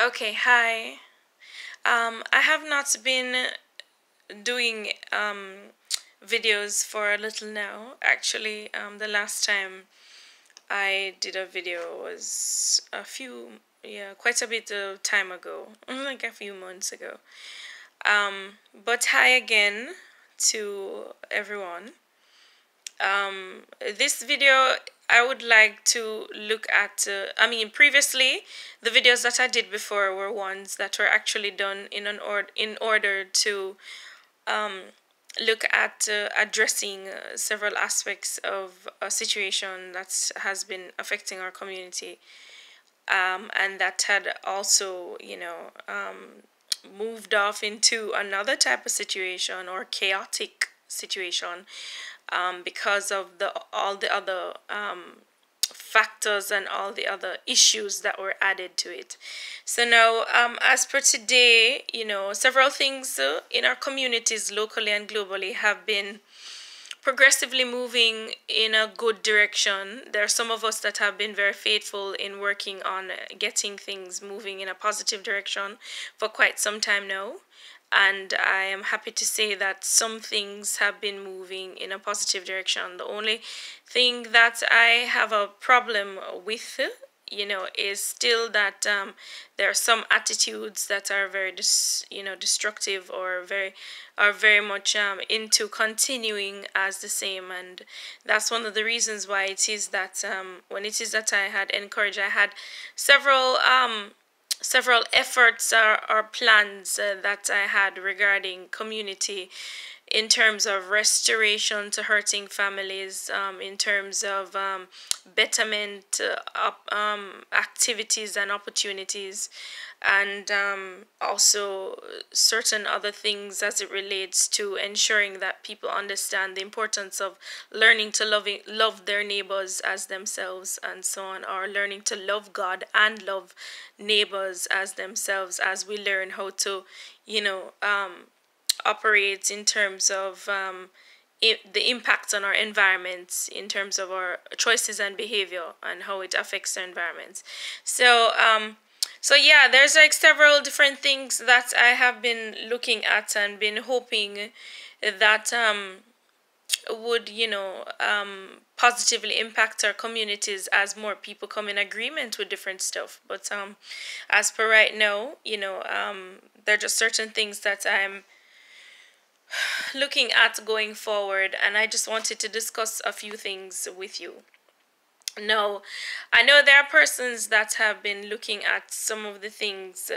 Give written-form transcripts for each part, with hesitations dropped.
Okay, hi. I have not been doing videos for a little now. Actually, the last time I did a video was quite a bit of time ago, like a few months ago. But hi again to everyone. This video I would like to look at. Previously, the videos that I did before were ones that were actually done in order to look at addressing several aspects of a situation that has been affecting our community, and that had also, moved off into another type of situation or chaotic situation, because of the all the other factors and all the other issues that were added to it. So now, as per today, several things in our communities locally and globally have been progressively moving in a good direction. There are some of us that have been very faithful in working on getting things moving in a positive direction for quite some time now. And I am happy to say that some things have been moving in a positive direction. The only thing that I have a problem with, is still that there are some attitudes that are very destructive, or very much into continuing as the same. And that's one of the reasons why it is that when it is that I had several efforts or plans that I had regarding community, in terms of restoration to hurting families, in terms of betterment activities and opportunities, and also certain other things as it relates to ensuring that people understand the importance of learning to love their neighbors as themselves, and so on, or learning to love God and love neighbors as themselves, as we learn how to, you know, um, operate in terms of the impact on our environments, in terms of our choices and behavior, and how it affects the environment. So yeah, there's like several different things that I have been looking at and been hoping that would, positively impact our communities as more people come in agreement with different stuff. But as per right now, there are just certain things that I'm looking at going forward, and I just wanted to discuss a few things with you. No, I know there are persons that have been looking at some of the things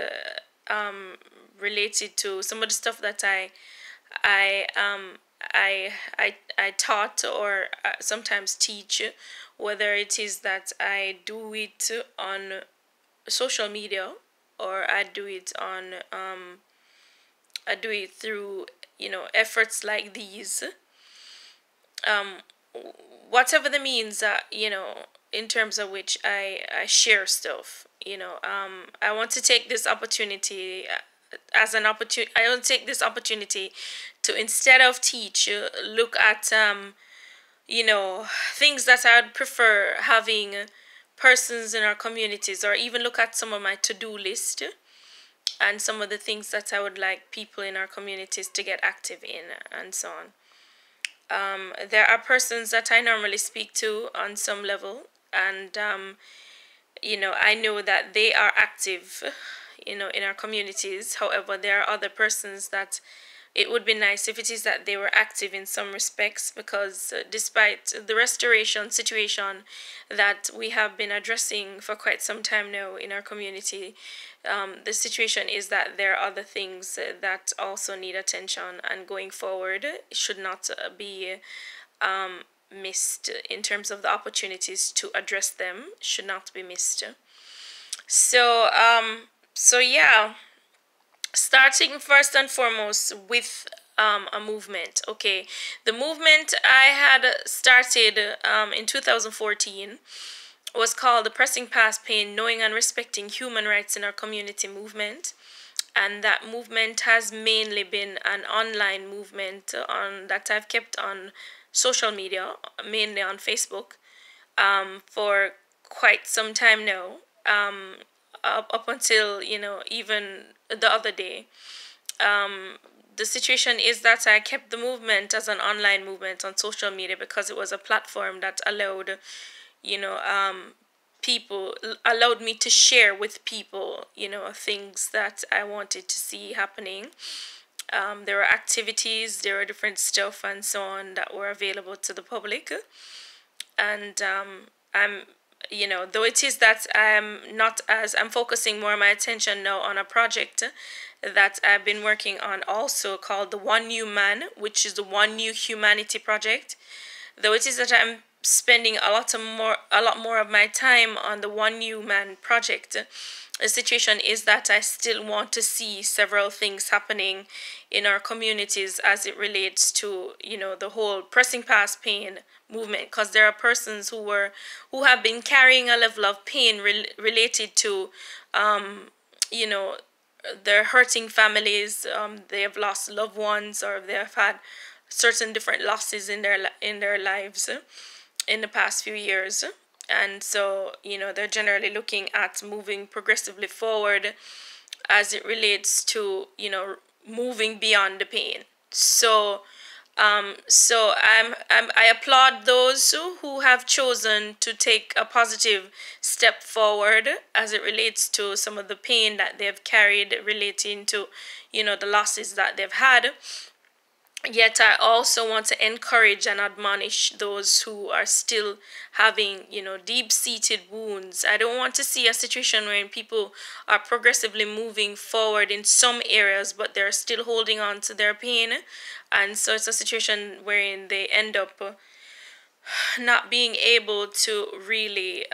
related to some of the stuff that I I taught, or sometimes teach, whether it is that I do it on social media, or I do it through, efforts like these, um, whatever the means, in terms of which I share stuff. I want to take this opportunity as an opportunity. I want to take this opportunity to, instead of teach, look at things that I'd prefer having persons in our communities, or even look at some of my to-do list, and some of the things that I would like people in our communities to get active in, and so on. There are persons that I normally speak to on some level, and I know that they are active, in our communities. However, there are other persons that it would be nice if it is that they were active in some respects, because despite the restoration situation that we have been addressing for quite some time now in our community, the situation is that there are other things that also need attention, and going forward it should not be missed. In terms of the opportunities to address them, should not be missed. So yeah, starting first and foremost with a movement. Okay, the movement I had started in 2014 was called the Pressing Past Pain, Knowing and Respecting Human Rights in Our Community movement. And that movement has mainly been an online movement on that I've kept on social media, mainly on Facebook, for quite some time now. up until, even the other day. The situation is that I kept the movement as an online movement on social media because it was a platform that allowed, you know, people allowed me to share with people, things that I wanted to see happening. There were activities, there were different stuff and so on that were available to the public. And I'm, though it is that I'm focusing more of my attention now on a project that I've been working on also called the One New Man, which is the One New Humanity project. Though it is that I'm spending a lot more of my time on the One New Man project, the situation is that I still want to see several things happening in our communities as it relates to, the whole pressing past pain movement, because there are persons who have been carrying a level of pain related to, you know their hurting families. They have lost loved ones, or they have had certain different losses in their lives in the past few years. And so, they're generally looking at moving progressively forward as it relates to, moving beyond the pain. So I applaud those who have chosen to take a positive step forward as it relates to some of the pain that they've carried relating to, the losses that they've had. Yet I also want to encourage and admonish those who are still having, deep-seated wounds. I don't want to see a situation wherein people are progressively moving forward in some areas, but they're still holding on to their pain. And so it's a situation wherein they end up not being able to really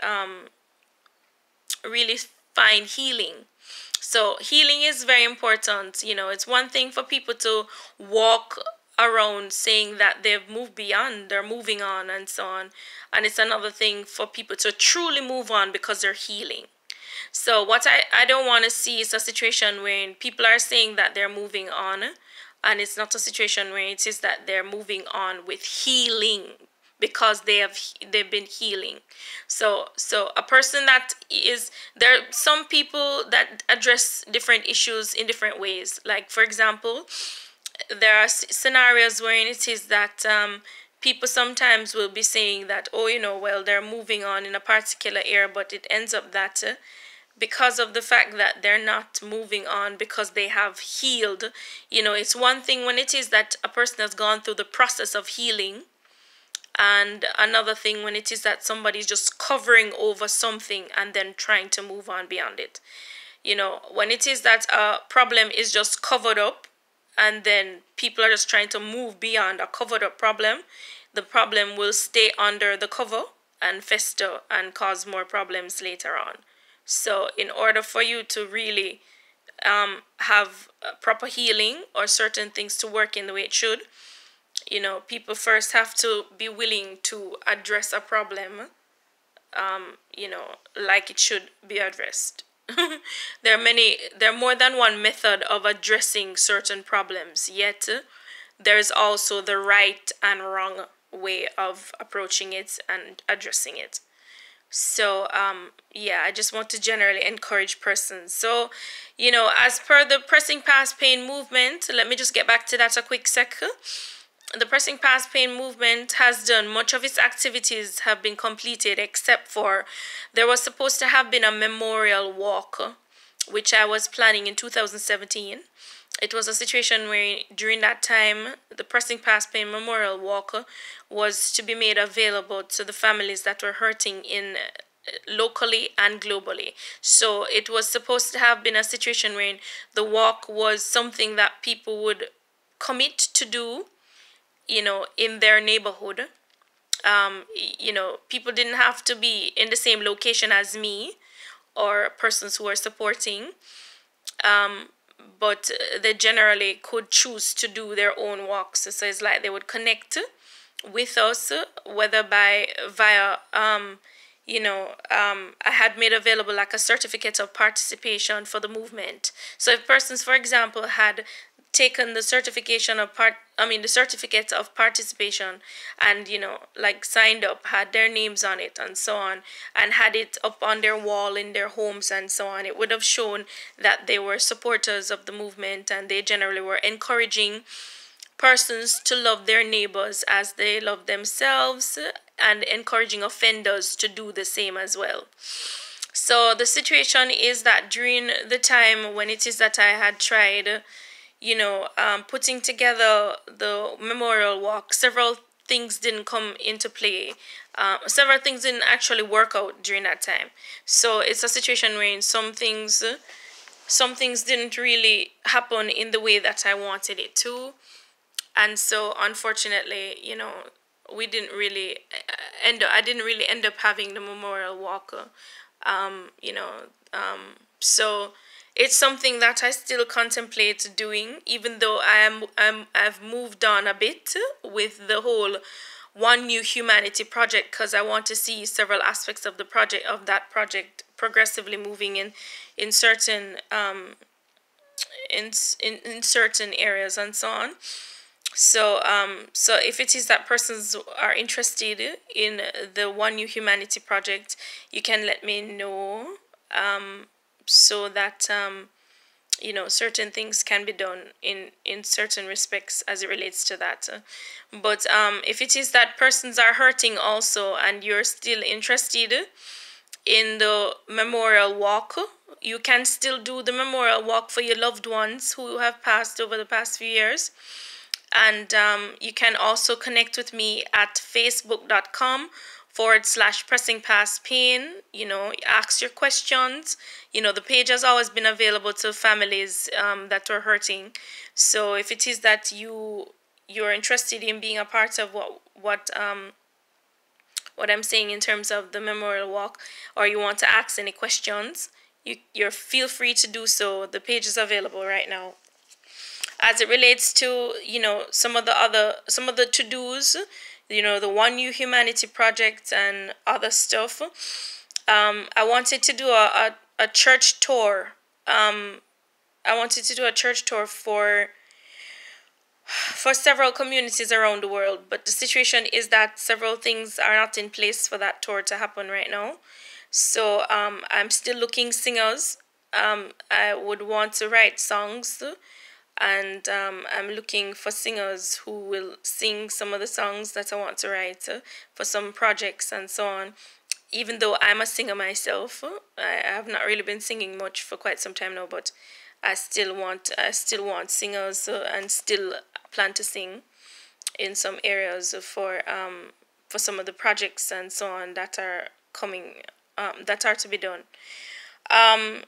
find healing. So healing is very important. It's one thing for people to walk around saying that they've moved beyond, they're moving on and so on. And it's another thing for people to truly move on because they're healing. So what I don't want to see is a situation where people are saying that they're moving on, and it's not a situation where it is that they're moving on with healing because they've been healing. So a person that is there are some people that address different issues in different ways. Like, for example, there are scenarios wherein it is that people sometimes will be saying that, well, they're moving on in a particular area, but it ends up that because of the fact that they're not moving on because they have healed. It's one thing when it is that a person has gone through the process of healing, and another thing when it is that somebody's just covering over something and then trying to move on beyond it. When it is that a problem is just covered up and then people are just trying to move beyond a covered up problem, the problem will stay under the cover and fester and cause more problems later on. So in order for you to really have proper healing or certain things to work in the way it should, people first have to be willing to address a problem, like it should be addressed. There are more than one method of addressing certain problems, yet there's also the right and wrong way of approaching it and addressing it. So I just want to generally encourage persons. So, as per the pressing past pain movement, let me just get back to that a quick sec. The pressing past pain movement has done much of its activities have been completed, except for there was supposed to have been a memorial walk, which I was planning in 2017. It was a situation where during that time the pressing past pain memorial walk was to be made available to the families that were hurting in locally and globally. So it was supposed to have been a situation where the walk was something that people would commit to do, in their neighborhood. People didn't have to be in the same location as me or persons who are supporting, but they generally could choose to do their own walks. So it's like they would connect with us, whether via I had made available like a certificate of participation for the movement. So if persons, for example, had taken the certification of the certificate of participation, and like signed up, had their names on it and so on, and had it up on their wall in their homes and so on, it would have shown that they were supporters of the movement, and they generally were encouraging persons to love their neighbors as they love themselves, and encouraging offenders to do the same as well. So the situation is that during the time when it is that I had tried, putting together the memorial walk, several things didn't come into play. Several things didn't actually work out during that time. So it's a situation where some things didn't really happen in the way that I wanted it to. And so unfortunately, we didn't really I didn't really end up having the memorial walk. So it's something that I still contemplate doing, even though I've moved on a bit with the whole One New Humanity project, because I want to see several aspects of that project progressively moving in certain in certain areas and so on. So if it is that persons are interested in the One New Humanity project, you can let me know, so that certain things can be done in certain respects as it relates to that. But if it is that persons are hurting also, and you're still interested in the memorial walk, you can still do the memorial walk for your loved ones who have passed over the past few years. And you can also connect with me at facebook.com/pressing past pain. Ask your questions. The page has always been available to families that are hurting. So if it is that you're interested in being a part of what I'm saying in terms of the memorial walk, or you want to ask any questions, you're feel free to do so. The page is available right now. As it relates to some of the to-dos, the One New Humanity project and other stuff, I wanted to do a church tour. I wanted to do a church tour for several communities around the world, but the situation is that several things are not in place for that tour to happen right now. So I'm still looking singers. I would want to write songs, and I'm looking for singers who will sing some of the songs that I want to write for some projects and so on. Even though I'm a singer myself, I have not really been singing much for quite some time now, but I still want singers, and still plan to sing in some areas for some of the projects and so on that are coming, that are to be done. I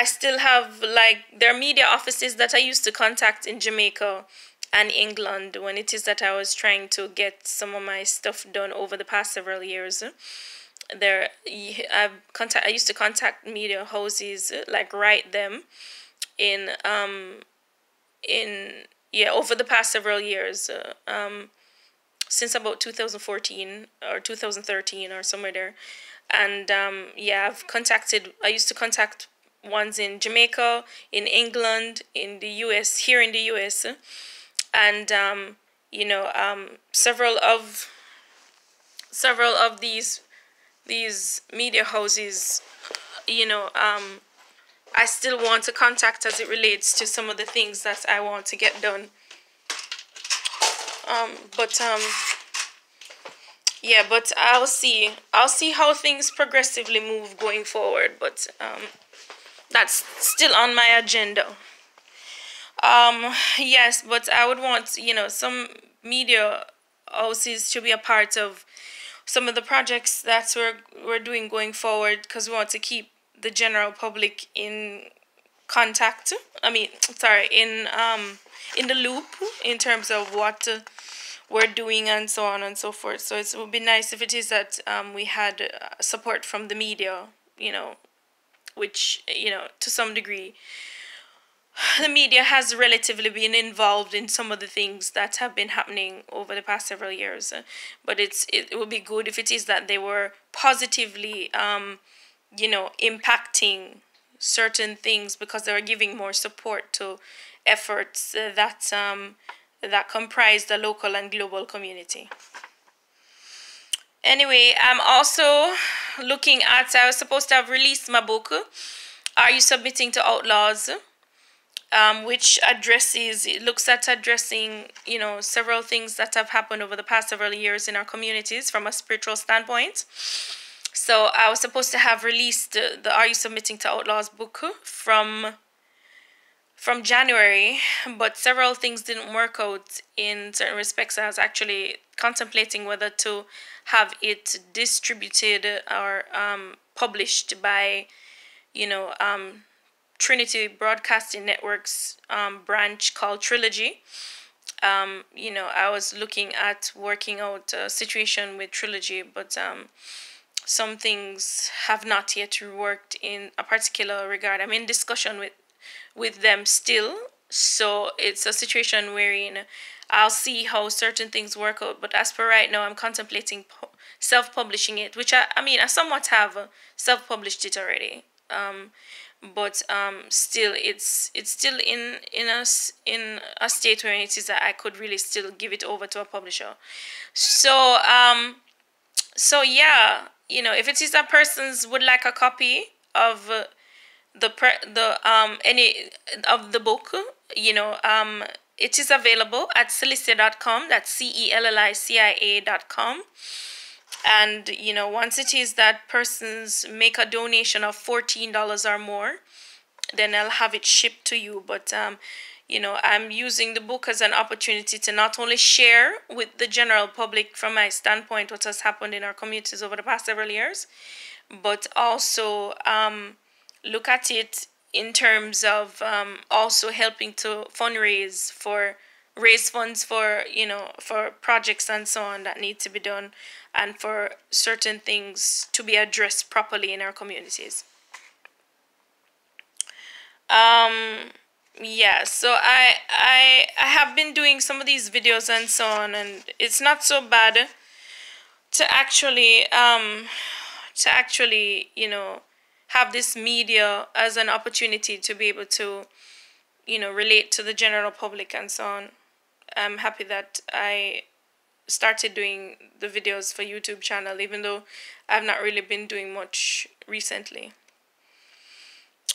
still have, there are media offices that I used to contact in Jamaica and England when it is that I was trying to get some of my stuff done over the past several years. I used to contact media houses, write them over the past several years, since about 2014 or 2013 or somewhere there. And I used to contact ones in Jamaica, in England, in the US, here in the US, and several of these media houses, I still want to contact as it relates to some of the things that I want to get done. But I'll see how things progressively move going forward. But that's still on my agenda. Yes, but I would want some media houses to be a part of some of the projects that we're doing going forward, because we want to keep the general public in contact. In the loop in terms of what we're doing and so on and so forth. So it would be nice if it is that we had support from the media, which to some degree the media has relatively been involved in some of the things that have been happening over the past several years. But it would be good if it is that they were positively impacting certain things because they were giving more support to efforts that comprise the local and global community. Anyway, I'm also looking at, I was supposed to have released my book, Are You Submitting to Outlaws? Which it looks at addressing, several things that have happened over the past several years in our communities from a spiritual standpoint. So I was supposed to have released the Are You Submitting to Outlaws book from January, but several things didn't work out in certain respects. I was actually contemplating whether to have it distributed or published by, Trinity Broadcasting Network's branch called Trilogy. I was looking at working out a situation with Trilogy, but some things have not yet worked in a particular regard. I'm in discussion with them still, so it's a situation wherein I'll see how certain things work out. But as per right now, I'm contemplating self-publishing it, which I somewhat have self-published it already. But still, it's still in a state where it is that I could really still give it over to a publisher. So yeah, if it is that persons would like a copy of any of the book, it is available at Cellicia.com. That's CELLICIA.com. And once it is that persons make a donation of $14 or more, then I'll have it shipped to you. But I'm using the book as an opportunity to not only share with the general public from my standpoint what has happened in our communities over the past several years, but also look at it in terms of also helping to raise funds for for projects and so on that need to be done, and for certain things to be addressed properly in our communities. Yeah, so I have been doing some of these videos and so on, and it's not so bad to actually have this media as an opportunity to be able to relate to the general public and so on. I'm happy that I started doing the videos for YouTube channel, even though I've not really been doing much recently.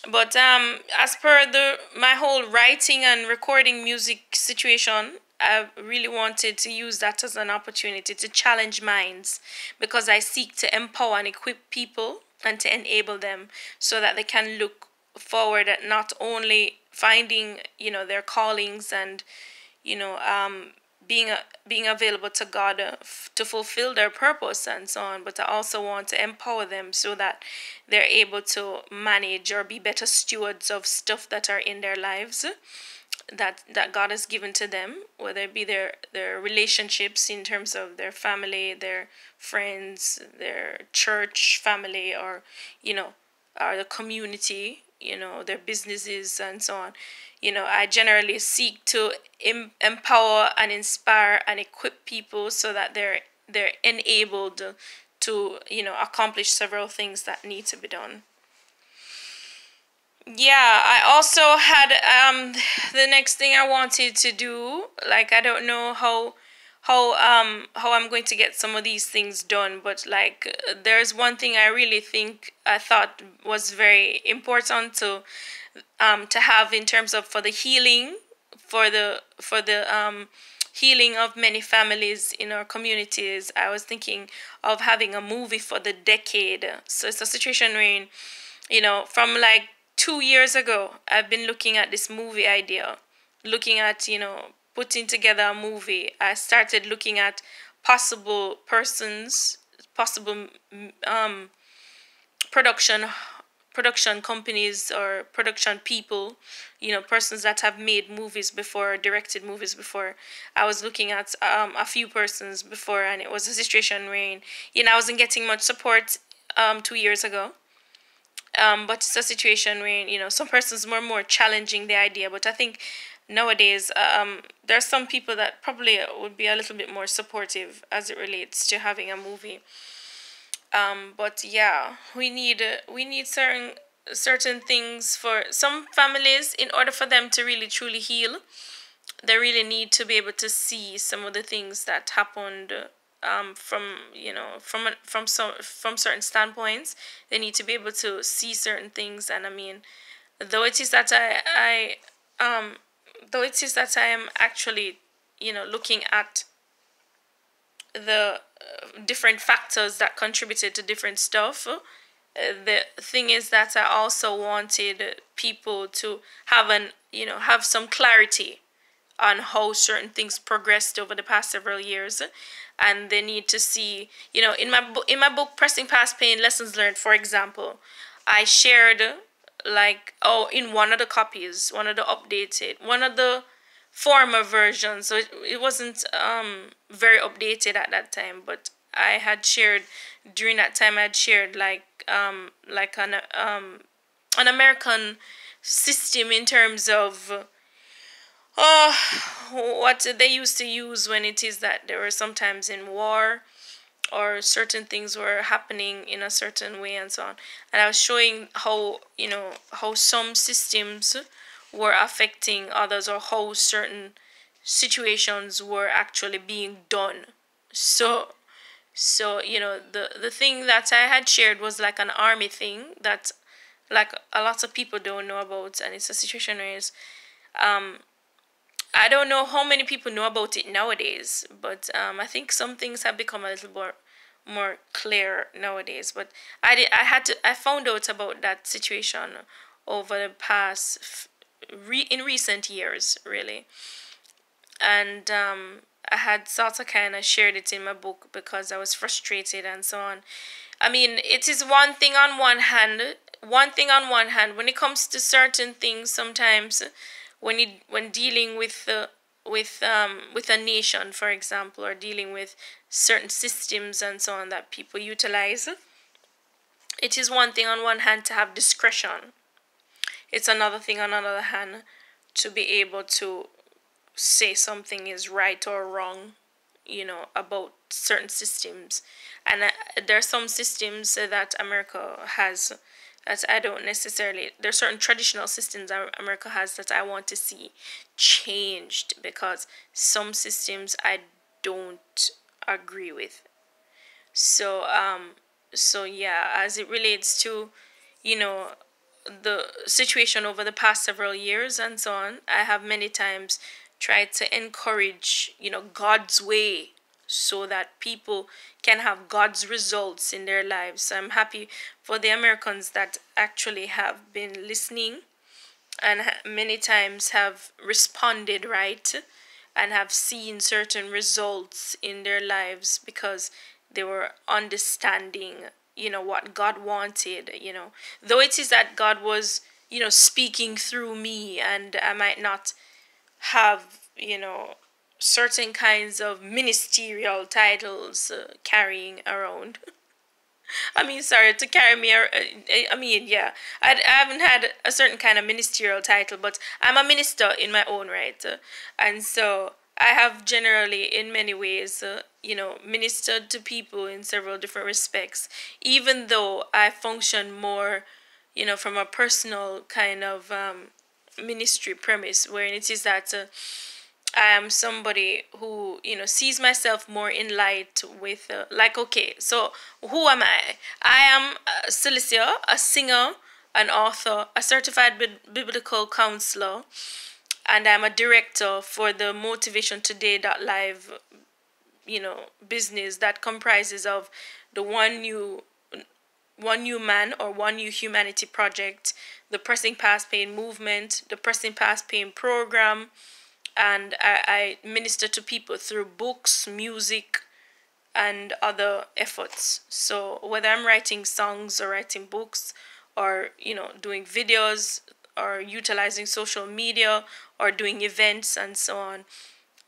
But as per my whole writing and recording music situation, I really wanted to use that as an opportunity to challenge minds, because I seek to empower and equip people and to enable them so that they can look forward at not only finding their callings and being available to God to fulfill their purpose and so on, but I also want to empower them so that they're able to manage or be better stewards of stuff that are in their lives that God has given to them, whether it be their relationships in terms of their family, their friends, their church family, or or the community, their businesses and so on. I generally seek to empower and inspire and equip people so that they're enabled to accomplish several things that need to be done. Yeah, I also had the next thing I wanted to do, like, I don't know how I'm going to get some of these things done, but like there's one thing I thought was very important to have in terms of for the healing healing of many families in our communities. I was thinking of having a movie for the decade. So it's a situation where from like 2 years ago, I've been looking at this movie idea, looking at putting together a movie. I started looking at possible production companies or production people, persons that have made movies before, directed movies before. I was looking at a few persons before, and it was a situation where I wasn't getting much support 2 years ago. But it's a situation where some persons were more challenging the idea. But I think nowadays there are some people that probably would be a little bit more supportive as it relates to having a movie. But yeah, we need certain certain things for some families, in order for them to really truly heal, they really need to be able to see some of the things that happened, from, from certain standpoints. They need to be able to see certain things. And I mean, though it is that though it is that I am actually, looking at the different factors that contributed to different stuff. The thing is that I also wanted people to have some clarity on how certain things progressed over the past several years, and they need to see, in my book Pressing Past Pain Lessons Learned, for example, I shared, like, in one of the copies, one of the former versions, so it wasn't very updated at that time, but I had shared, during that time I had shared, like an American system in terms of what they used to use when it is that they were sometimes in war, or certain things were happening in a certain way, and so on. And I was showing how some systems were affecting others, or how certain situations were actually being done. So the thing that I had shared was like an army thing that, like, a lot of people don't know about, and it's a situation where I don't know how many people know about it nowadays, but I think some things have become a little more clear nowadays. But I found out about that situation over the past in recent years, really. And I had sort of kind of shared it in my book because I was frustrated and so on. I mean, it is one thing on one hand. When it comes to certain things, sometimes when dealing with a nation, for example, or dealing with certain systems and so on that people utilize, it is one thing on one hand to have discretion. It's another thing on another hand to be able to say something is right or wrong, about certain systems. And there are some systems that America has that I don't necessarily, there are certain traditional systems America has that I want to see changed, because some systems I don't agree with. So yeah, as it relates to, the situation over the past several years and so on, I have many times tried to encourage, God's way, so that people can have God's results in their lives. So I'm happy for the Americans that actually have been listening, and many times have responded right, and have seen certain results in their lives, because they were understanding, what God wanted, though it is that God was, speaking through me, and I might not have, certain kinds of ministerial titles carrying around. I mean, sorry, to carry me. I mean, yeah, I haven't had a certain kind of ministerial title, but I'm a minister in my own right, and so I have generally, in many ways, ministered to people in several different respects. Even though I function more, from a personal kind of ministry premise, wherein it is that. I am somebody who, sees myself more in light with, like, okay, so who am I? I am Cellicia, a singer, an author, a certified biblical counselor, and I'm a director for the Motivation Today Live, business that comprises of the One New Man or One New Humanity project, the Pressing Past Pain movement, the Pressing Past Pain program, and I minister to people through books, music, and other efforts. So whether I'm writing songs or writing books, or doing videos, or utilizing social media, or doing events and so on,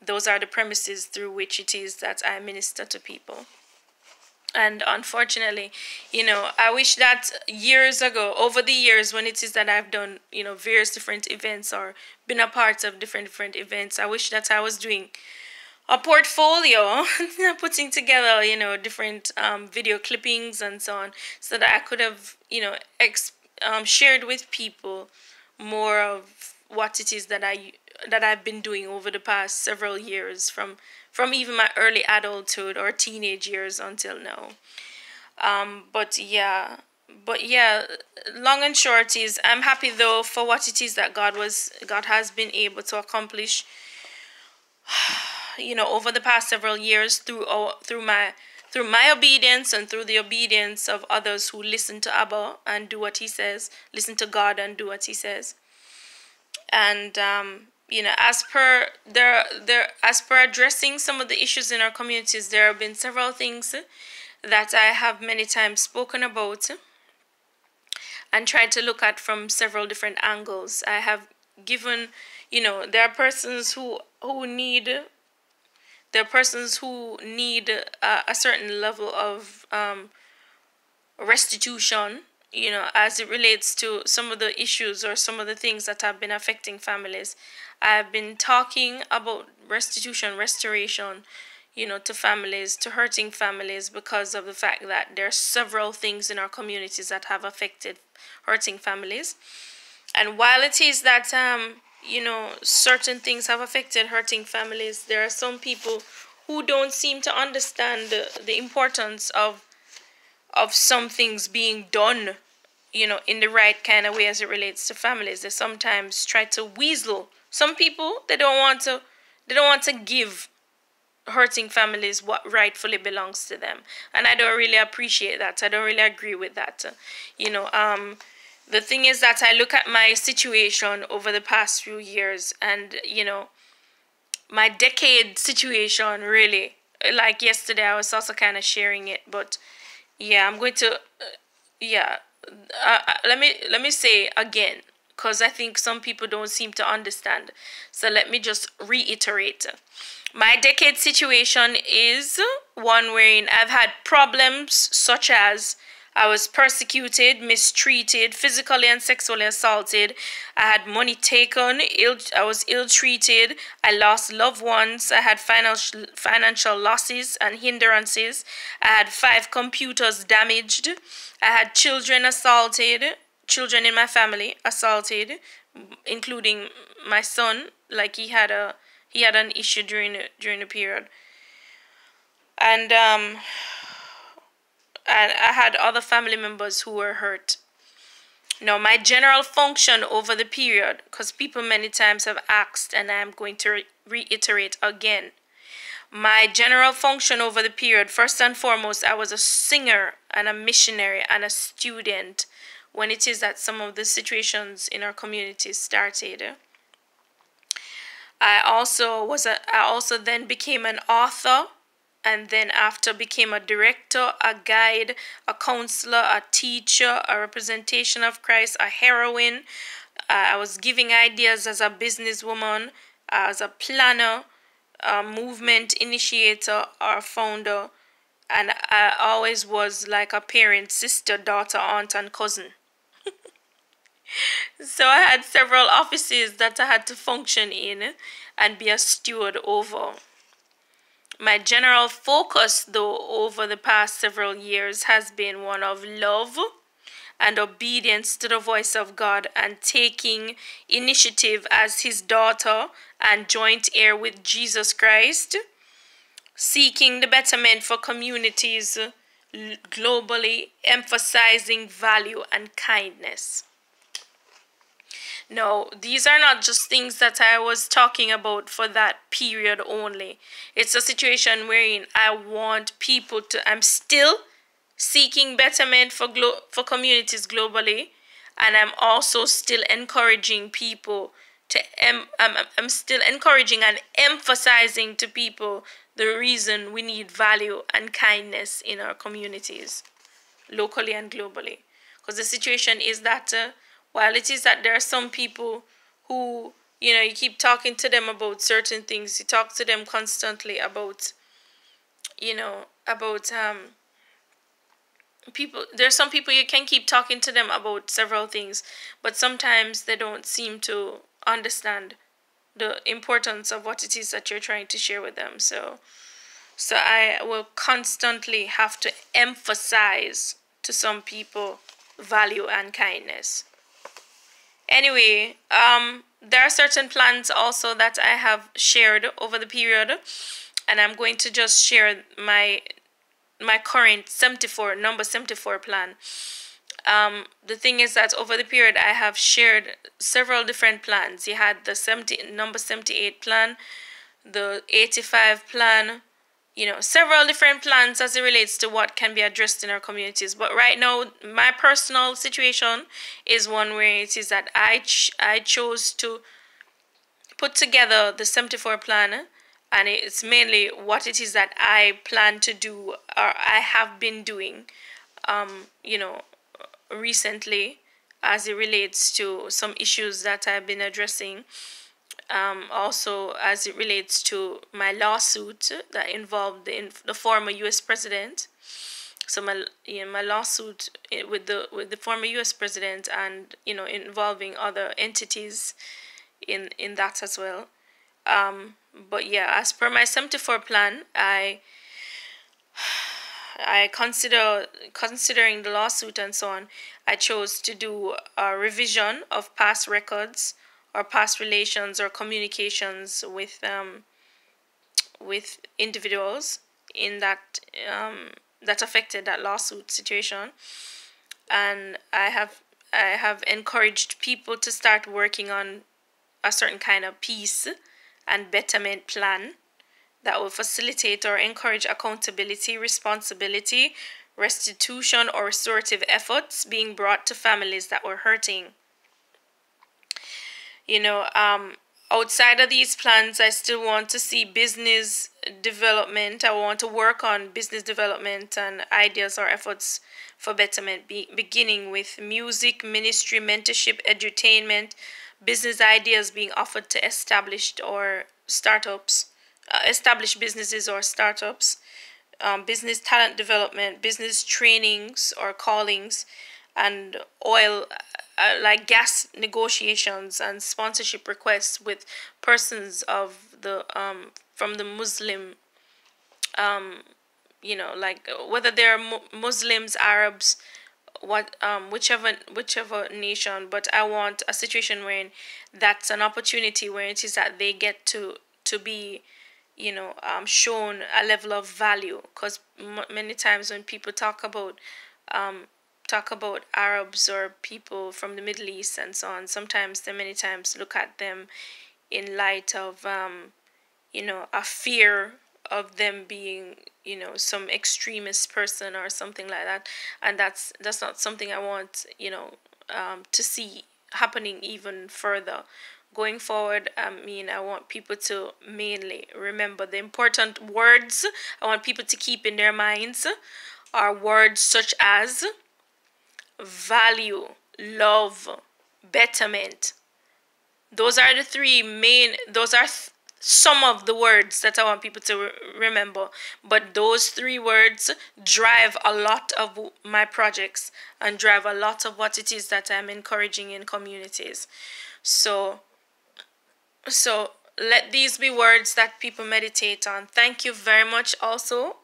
those are the premises through which it is that I minister to people. And unfortunately, I wish that years ago, over the years, when it is that I've done, various different events, or been a part of different events, I wish that I was doing a portfolio, putting together, different video clippings and so on, so that I could have, shared with people more of what it is that I've been doing over the past several years, from even my early adulthood or teenage years until now. But yeah, but yeah, long and short is I'm happy though for what it is that God has been able to accomplish, over the past several years through my obedience and through the obedience of others who listen to Abba and do what he says, listen to God and do what he says. And as per addressing some of the issues in our communities, there have been several things that I have many times spoken about and tried to look at from several different angles. I have given, there are persons who need a certain level of restitution, as it relates to some of the issues or some of the things that have been affecting families. I've been talking about restoration, to families, to hurting families, because of the fact that there are several things in our communities that have affected hurting families. And while it is that, certain things have affected hurting families, there are some people who don't seem to understand the importance of some things being done, in the right kind of way as it relates to families. They sometimes try to weasel. Some people, they don't want to give hurting families what rightfully belongs to them, and I don't really appreciate that. I don't really agree with that. The thing is that I look at my situation over the past few years, and my decade situation, really, like yesterday I was also kind of sharing it. But yeah, I'm going to yeah let me say again, because I think some people don't seem to understand. So let me just reiterate. My decade situation is one wherein I've had problems such as I was persecuted, mistreated, physically and sexually assaulted. I had money taken, I was ill-treated. I lost loved ones. I had financial losses and hindrances. I had 5 computers damaged. I had children assaulted, children in my family assaulted, including my son. Like he had an issue during the period. And I had other family members who were hurt. Now, my general function over the period, because people many times have asked, and I'm going to reiterate again. My general function over the period, first and foremost, I was a singer and a missionary and a student when it is that some of the situations in our community started. I also then became an author, and then after became a director, a guide, a counselor, a teacher, a representation of Christ, a heroine. I was giving ideas as a businesswoman, as a planner, a movement initiator, or founder, and I always was like a parent, sister, daughter, aunt, and cousin. So I had several offices that I had to function in and be a steward over. My general focus, though, over the past several years has been one of love and obedience to the voice of God, and taking initiative as his daughter and joint heir with Jesus Christ, seeking the betterment for communities globally, emphasizing value and kindness. No, these are not just things that I was talking about for that period only. It's a situation wherein I want people to, I'm still seeking betterment for communities globally, and I'm also still encouraging people to, I'm still encouraging and emphasizing to people the reason we need value and kindness in our communities, locally and globally. Because the situation is that while it is that there are some people who, you keep talking to them about certain things, you talk to them constantly about, about people. There's some people you can keep talking to them about several things, but sometimes they don't seem to understand the importance of what it is that you're trying to share with them. So I will constantly have to emphasize to some people value and kindness. Anyway, there are certain plans also that I have shared over the period, and I'm going to just share my current 74 number 74 plan. The thing is that over the period I have shared several different plans. You had the number 78 plan, the 85 plan, several different plans as it relates to what can be addressed in our communities. But right now, my personal situation is one where it is that I chose to put together the 74 plan, and it's mainly what it is that I plan to do, or I have been doing, you know, recently, as it relates to some issues that I've been addressing. Also, as it relates to my lawsuit that involved the former U.S. president. So my lawsuit with the former U.S. president, and involving other entities in that as well. But yeah, as per my 74 plan, I considering the lawsuit and so on, I chose to do a revision of past records or past relations or communications with individuals in that affected that lawsuit situation. And I have encouraged people to start working on a certain kind of peace and betterment plan that will facilitate or encourage accountability, responsibility, restitution, or restorative efforts being brought to families that were hurting. Outside of these plans, I still want to see business development. I want to work on business development and ideas or efforts for betterment, beginning with music, ministry, mentorship, edutainment, business ideas being offered to established or startups, established businesses or startups, business talent development, business trainings or callings, and oil, like gas negotiations and sponsorship requests with persons of the from the Muslim, like whether they're Muslims, Arabs, whichever nation. But I want a situation wherein that's an opportunity where it is that they get to be shown a level of value, because many times when people talk about Arabs or people from the Middle East and so on, sometimes they many times look at them in light of a fear of them being some extremist person or something like that. And that's not something I want to see happening even further going forward. I want people to mainly remember the important words I want people to keep in their minds are words such as value, love, betterment. Those are the three main, some of the words that I want people to remember. But those three words drive a lot of my projects and drive a lot of what it is that I'm encouraging in communities. So let these be words that people meditate on. Thank you very much also